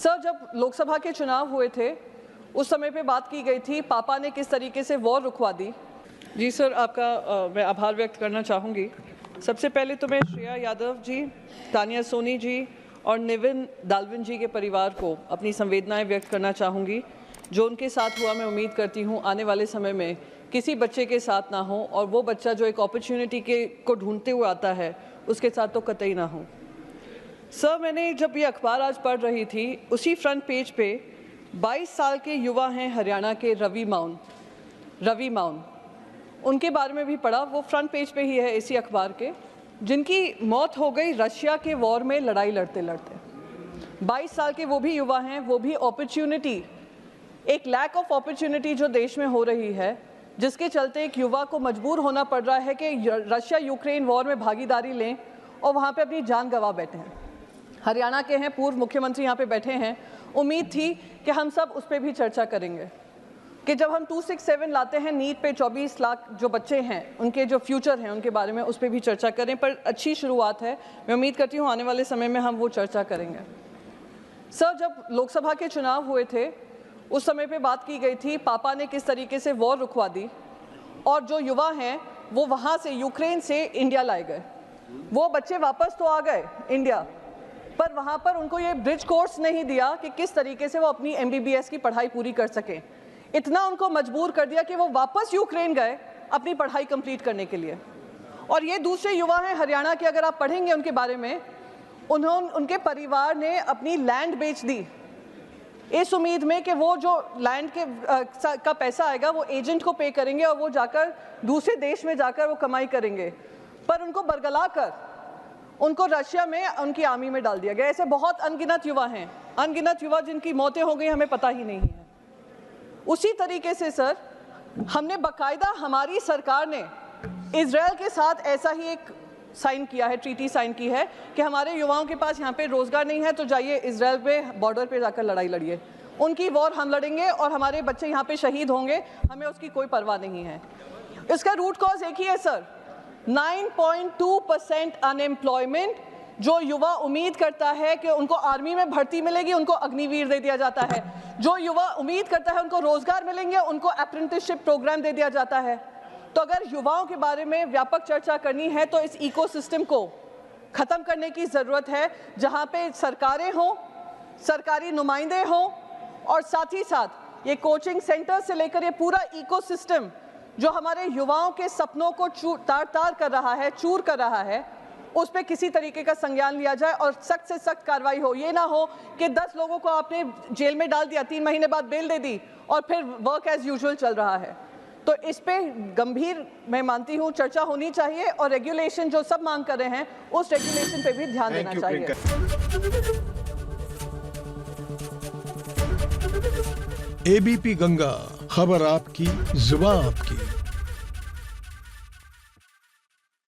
Sir, जब लोकसभा के चुनाव हुए थे उस समय पे बात की गई थी पापा ने किस तरीके से वॉर रुकवा दी। जी सर, आपका मैं आभार व्यक्त करना चाहूँगी। सबसे पहले तो मैं श्रेया यादव जी, तानिया सोनी जी और निविन दालविन जी के परिवार को अपनी संवेदनाएं व्यक्त करना चाहूँगी। जो उनके साथ हुआ, मैं उम्मीद करती हूँ आने वाले समय में किसी बच्चे के साथ ना हो, और वो बच्चा जो एक अपॉर्चुनिटी को ढूंढते हुए आता है उसके साथ तो कतई ना हो। सर, मैंने जब ये अखबार आज पढ़ रही थी, उसी फ्रंट पेज पे 22 साल के युवा हैं हरियाणा के रवि माउन, उनके बारे में भी पढ़ा। वो फ्रंट पेज पे ही है इसी अखबार के, जिनकी मौत हो गई रशिया के वॉर में लड़ाई लड़ते लड़ते। 22 साल के वो भी युवा हैं, वो भी अपॉर्चुनिटी, एक लैक ऑफ अपॉर्चुनिटी जो देश में हो रही है, जिसके चलते एक युवा को मजबूर होना पड़ रहा है कि रशिया यूक्रेन वॉर में भागीदारी लें और वहाँ पे अपनी जान गंवा बैठे हैं। हरियाणा के हैं, पूर्व मुख्यमंत्री यहाँ पे बैठे हैं। उम्मीद थी कि हम सब उस पर भी चर्चा करेंगे कि जब हम 267 लाते हैं नीट पे, 24 लाख जो बच्चे हैं उनके जो फ्यूचर हैं उनके बारे में उस पर भी चर्चा करें। पर अच्छी शुरुआत है, मैं उम्मीद करती हूँ आने वाले समय में हम वो चर्चा करेंगे। सर, जब लोकसभा के चुनाव हुए थे उस समय पे बात की गई थी पापा ने किस तरीके से वॉर रुकवा दी, और जो युवा हैं वो वहाँ से यूक्रेन से इंडिया लाए गए। वो बच्चे वापस तो आ गए इंडिया, पर वहाँ पर उनको ये ब्रिज कोर्स नहीं दिया कि किस तरीके से वो अपनी MBBS की पढ़ाई पूरी कर सकें। इतना उनको मजबूर कर दिया कि वो वापस यूक्रेन गए अपनी पढ़ाई कंप्लीट करने के लिए। और ये दूसरे युवा हैं हरियाणा के, अगर आप पढ़ेंगे उनके बारे में, उनके परिवार ने अपनी लैंड बेच दी इस उम्मीद में कि वो जो लैंड का पैसा आएगा वो एजेंट को पे करेंगे और वो जाकर दूसरे देश में जाकर वो कमाई करेंगे। पर उनको बरगला कर उनको रशिया में उनकी आर्मी में डाल दिया गया। ऐसे बहुत अनगिनत युवा हैं, अनगिनत युवा जिनकी मौतें हो गई हमें पता ही नहीं है। उसी तरीके से सर, हमने बाकायदा, हमारी सरकार ने इजराइल के साथ ऐसा ही एक साइन किया है, ट्रीटी साइन की है कि हमारे युवाओं के पास यहाँ पे रोजगार नहीं है तो जाइए इजराइल पे बॉर्डर पे जाकर लड़ाई लड़िए, उनकी वॉर हम लड़ेंगे और हमारे बच्चे यहाँ पे शहीद होंगे, हमें उसकी कोई परवाह नहीं है। इसका रूट कॉज एक ही है सर, 9.2% अनएम्प्लॉयमेंट। जो युवा उम्मीद करता है कि उनको आर्मी में भर्ती मिलेगी, उनको अग्निवीर दे दिया जाता है। जो युवा उम्मीद करता है उनको रोजगार मिलेंगे, उनको अप्रेंटिसशिप प्रोग्राम दे दिया जाता है। तो अगर युवाओं के बारे में व्यापक चर्चा करनी है तो इस इकोसिस्टम को खत्म करने की ज़रूरत है, जहां पे सरकारें हों, सरकारी नुमाइंदे हों, और साथ ही साथ ये कोचिंग सेंटर से लेकर ये पूरा इकोसिस्टम जो हमारे युवाओं के सपनों को तार कर रहा है, चूर कर रहा है, उस पर किसी तरीके का संज्ञान लिया जाए और सख्त से सख्त कार्रवाई हो। ये ना हो कि 10 लोगों को आपने जेल में डाल दिया, 3 महीने बाद बेल दे दी और फिर वर्क एज यूजुअल चल रहा है। तो इस पे गंभीर, मैं मानती हूँ, चर्चा होनी चाहिए और रेगुलेशन जो सब मांग कर रहे हैं उस रेगुलेशन पे भी ध्यान देना चाहिए। ABP गंगा, खबर आपकी, जुबान आपकी।